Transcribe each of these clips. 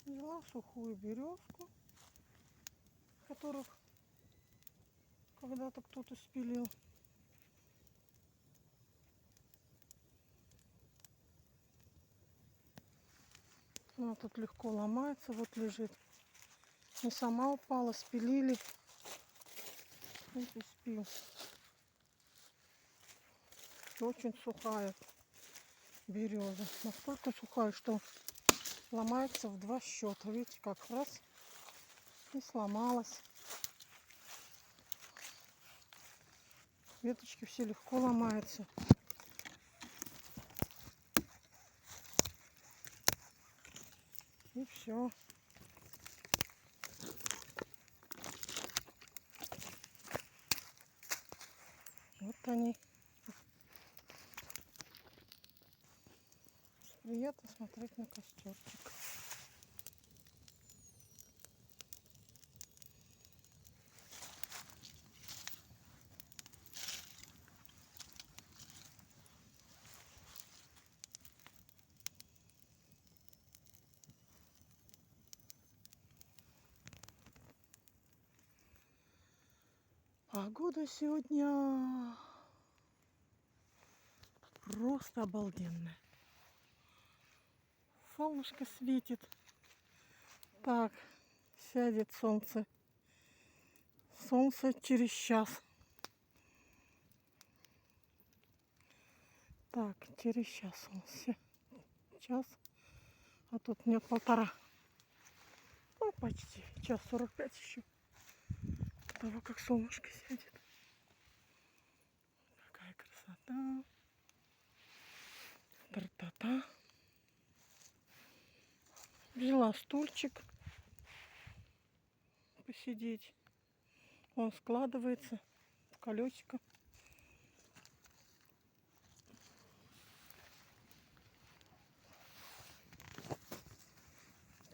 Взяла сухую березку, которых когда-то кто-то спилил. Она тут легко ломается, вот лежит. Не сама упала, спилили. Вот и спил. Очень сухая береза. Настолько сухая, что ломается в 2 счета. Видите, как раз и сломалась. Веточки все легко ломаются. И все. Вот они. Приятно смотреть на костерчик. Погода сегодня просто обалденная. Солнышко светит. Так, сядет солнце. Солнце через час. Так, через час солнце. Час. А тут нет 1,5. Ну, почти. 1:45 еще. До того, как солнышко сядет. Какая красота. Тра-та-та. Взяла стульчик посидеть. Он складывается в колесико.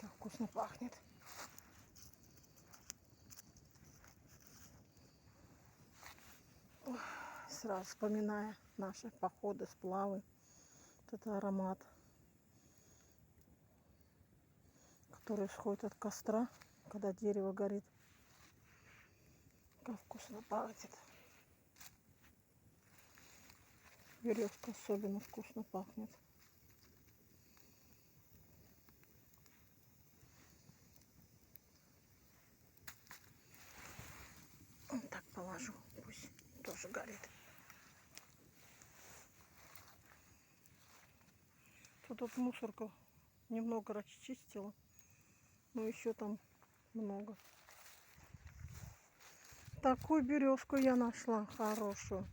Так вкусно пахнет. Ой, сразу вспоминая наши походы, сплавы. Вот это аромат, который исходит от костра, когда дерево горит. Как вкусно пахнет. Веревка особенно вкусно пахнет. Вот так положу, пусть тоже горит. Тут мусорку немного расчистила, но еще там много. Такую березку я нашла хорошую.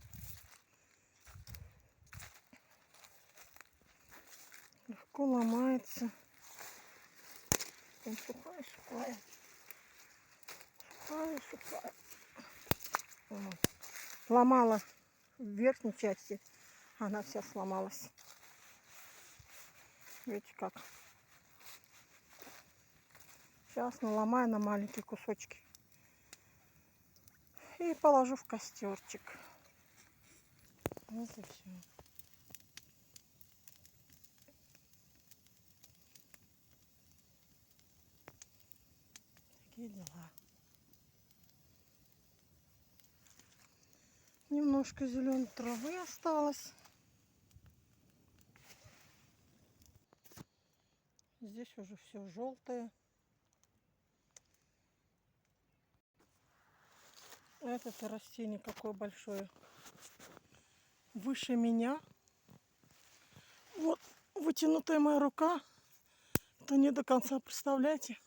Легко ломается. Там сухая. Сухая. Вот. Ломала в верхней части, она вся сломалась. Видите как? Сейчас наломаю на маленькие кусочки и положу в костерчик. Вот и все. Такие дела. Немножко зеленой травы осталось. Здесь уже все желтое. Это растение какое большое. Выше меня. Вот вытянутая моя рука. Это не до конца, представляете?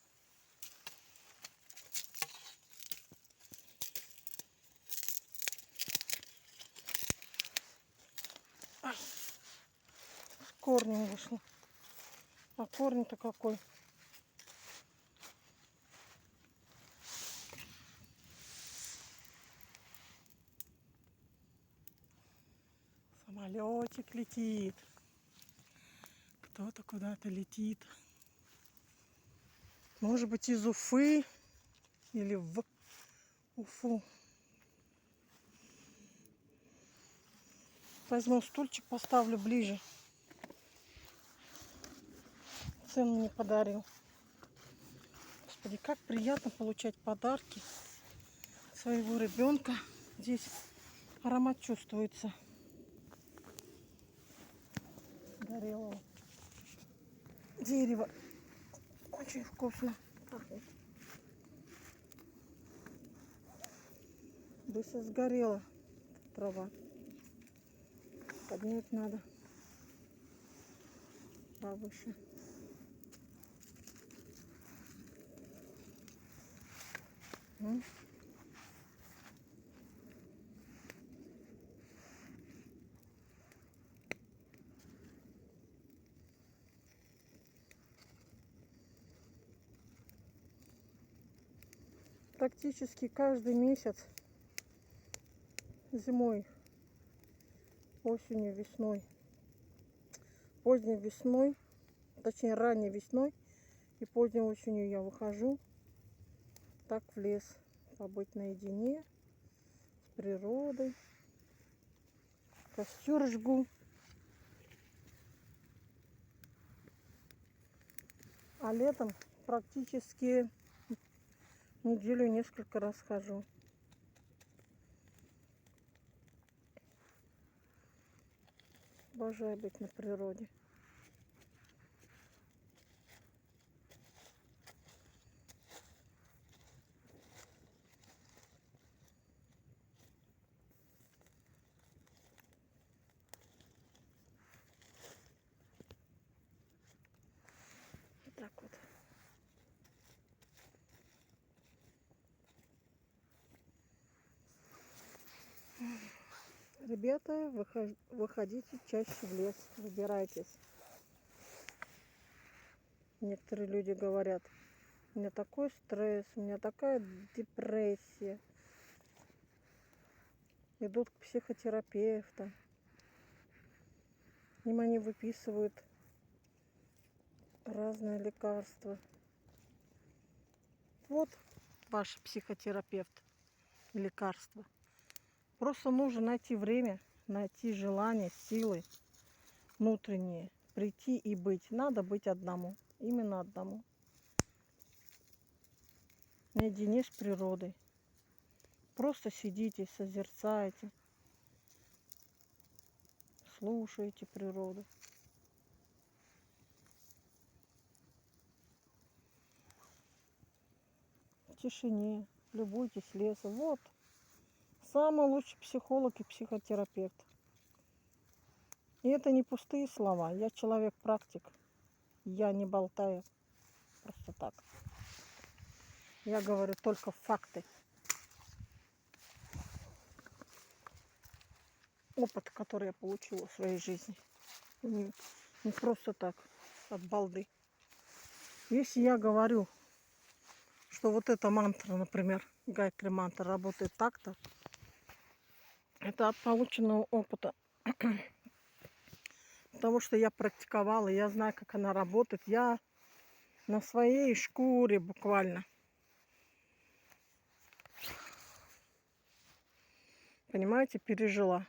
Ай, с корнем вышло. А корень-то какой. Самолетик летит. Кто-то куда-то летит. Может быть, из Уфы или в Уфу. Возьму стульчик, поставлю ближе. Сын мне подарил. И как приятно получать подарки своего ребенка. Здесь аромат чувствуется горелого дерева. Очень вкусно пахнет. Быстро сгорела трава. Поднять надо повыше. Практически каждый месяц зимой, осенью, весной, поздней весной, точнее ранней весной и поздней осенью я выхожу так в лес, побыть наедине с природой. Костер жгу. А летом практически неделю несколько раз хожу. Обожаю быть на природе. Вот так вот. Ребята, выходите чаще в лес, выбирайтесь. Некоторые люди говорят: у меня такой стресс, у меня такая депрессия. Идут к психотерапевтам. Им они выписывают разные лекарства. Вот ваш психотерапевт, лекарство. Просто нужно найти время, найти желание, силы внутренние, прийти и быть. Надо быть одному, именно одному. Наедине с природой. Просто сидите, созерцаете, слушаете природу. В тишине, любуйтесь лесом. Вот самый лучший психолог и психотерапевт. И это не пустые слова. Я человек-практик. Я не болтаю просто так. Я говорю только факты. Опыт, который я получила в своей жизни. Не просто так, от балды. Если я говорю, что вот эта мантра, например, гайатри мантра работает так-то, это от полученного опыта. Потому что я практиковала, я знаю, как она работает. Я на своей шкуре буквально. Понимаете, пережила.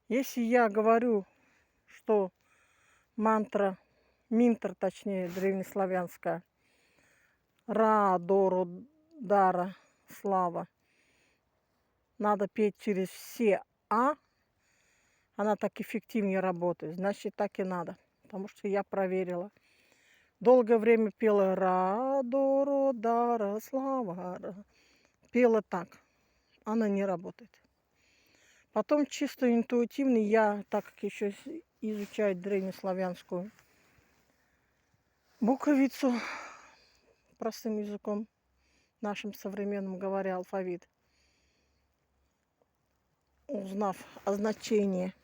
Если я говорю, что мантра, минтр, точнее, древнеславянская, Ра, Дору, Дара, Слава, надо петь через все А, она так эффективнее работает, значит, так и надо. Потому что я проверила. Долгое время пела Ра, Дору, Дара, Слава, Ра. Пела так. Она не работает. Потом чисто интуитивно я, так как еще изучаю древнеславянскую буковицу, простым языком, нашим современным говоря, алфавит, узнав о значении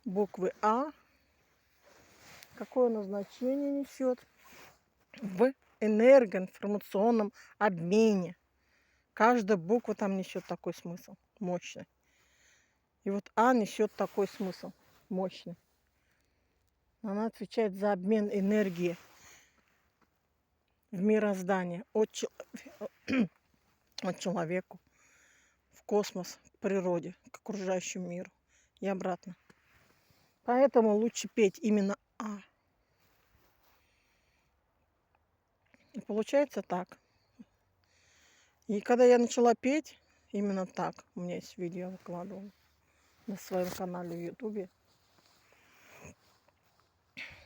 буквы А, какое оно значение несет в энергоинформационном обмене. Каждая буква там несет такой смысл мощный. И вот А несет такой смысл мощный. Она отвечает за обмен энергии в мироздание от человеку в космос, к природе, к окружающему миру и обратно. Поэтому лучше петь именно А. получается так. И когда я начала петь, именно так, у меня есть видео, я выкладывала на своем канале в Ютубе.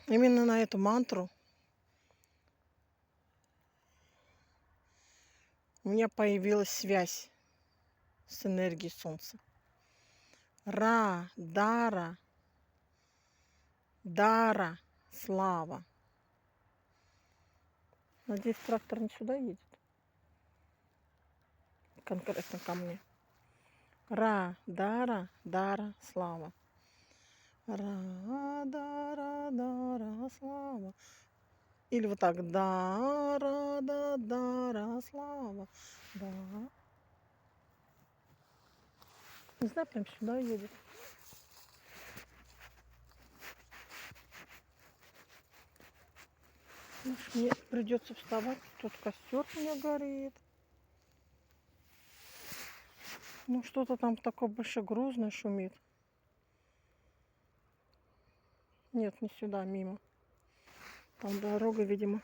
Именно на эту мантру у меня появилась связь с энергией солнца. Ра, Дара, Дара, слава. Надеюсь, трактор не сюда едет. Конкретно ко мне. Ра, Дара, Дара, слава. Ра, Дара, Дара, слава. Или вот так. Дара, да, Дара, слава. Да. Не знаю, прям сюда едет. Может, мне придется вставать. Тут костер у меня горит. Ну, что-то там такое большегрузное шумит. Нет, не сюда, мимо. Там дорога, видимо.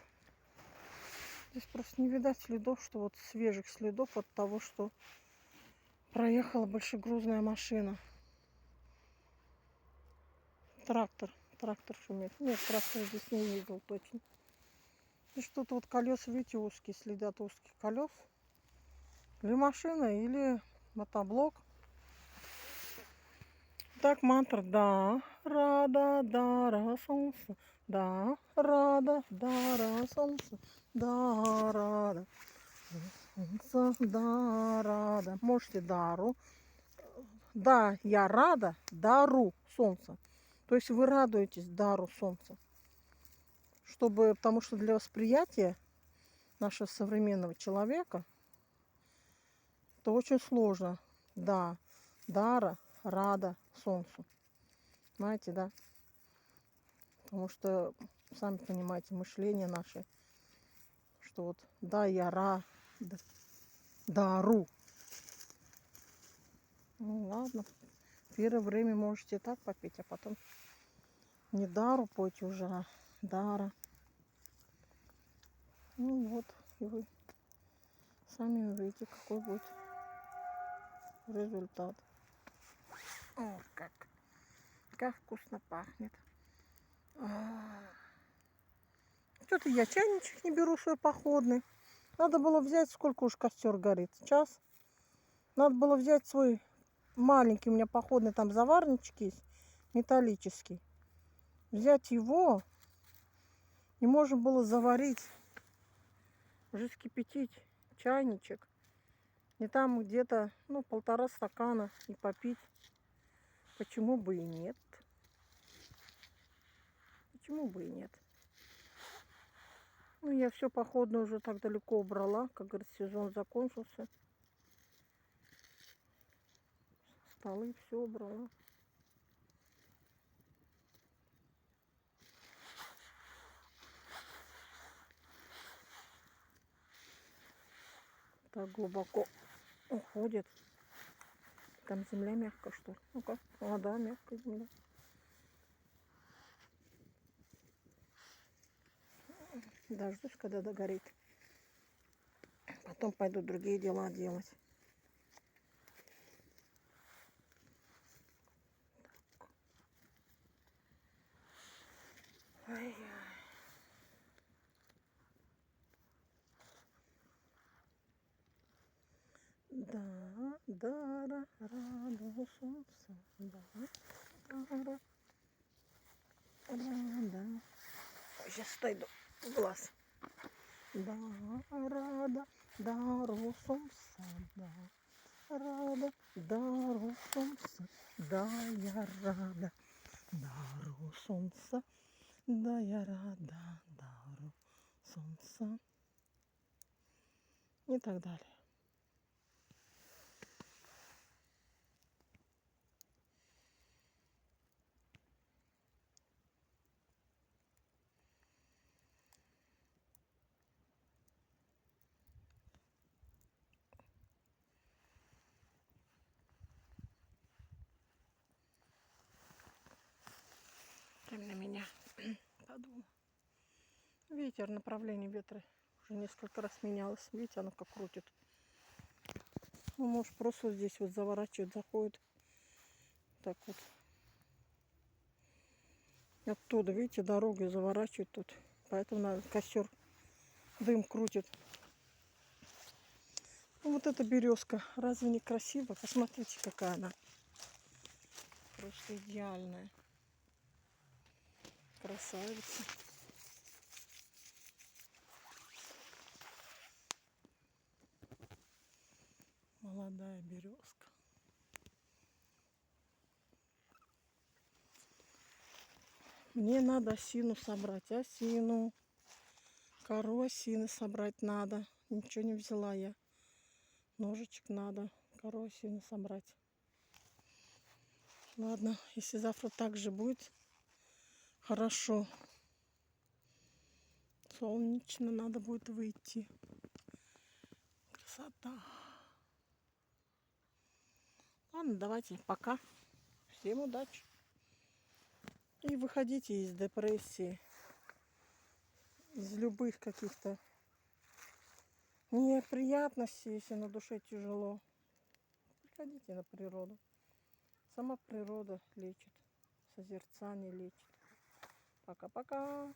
Здесь просто не видать следов, что вот свежих следов от того, что проехала большегрузная машина. Трактор шумит. Нет, трактор здесь не видел точно. И что-то вот колеса, видите, узкие, следы от узких колес. Или машина, или мотоблок. Так, мантра. Да, рада, дара, солнце. Да, рада, дара, солнце. Да, рада, солнце. Да, рада. Можете дару. Да, я рада, дару солнце. То есть вы радуетесь дару солнца. Чтобы, потому что для восприятия нашего современного человека это очень сложно. Да, дара, рада солнцу. Знаете, да? Потому что, сами понимаете, мышление наше, что вот да, я дару. Ну ладно, первое время можете так попеть, а потом не дару пойте уже, а дара. Ну вот, и вы сами увидите, какой будет результат. О, как вкусно пахнет. Что-то я чайничек не беру свой походный. Надо было взять, сколько уж костер горит, час. Надо было взять свой маленький, у меня походный там заварничек есть, металлический. Взять его, и можно было заварить, уже вскипятить чайничек. И там где-то, ну, 1,5 стакана и попить. Почему бы и нет? Почему бы и нет? Ну, я все походное уже так далеко убрала. Как говорится, сезон закончился. Столы все убрала. Так глубоко уходит. Там земля мягкая, что ли? Ну-ка, вода, мягкая земля. Дождусь, когда догорит. Потом пойду другие дела делать. Ай-яй. Да, дара, рада, солнце, да, дара, рада. Сейчас стойду в глаз. Да, рада, дару солнце, да, рада, дару солнце, да, я рада, дару солнце, да, я рада, дару солнце. И так далее. Прям на меня подул. Ветер, направление ветра уже несколько раз менялась. Видите, оно как крутит. Ну, может, просто вот здесь вот заворачивает, заходит. Так вот. Оттуда, видите, дорогу заворачивает тут. Поэтому надо, костер дым крутит. Ну, вот эта березка. Разве не красиво? Посмотрите, какая она. Просто идеальная. Красавица. Молодая березка. Мне надо осину собрать. Осину. Кору осины собрать надо. Ничего не взяла я. Ножичек надо. Кору осины собрать. Ладно, если завтра так же будет, хорошо. Солнечно, надо будет выйти. Красота. Ладно, давайте, пока. Всем удачи. И выходите из депрессии. Из любых каких-то неприятностей, если на душе тяжело. Приходите на природу. Сама природа лечит. Созерцание лечит. Пока-пока.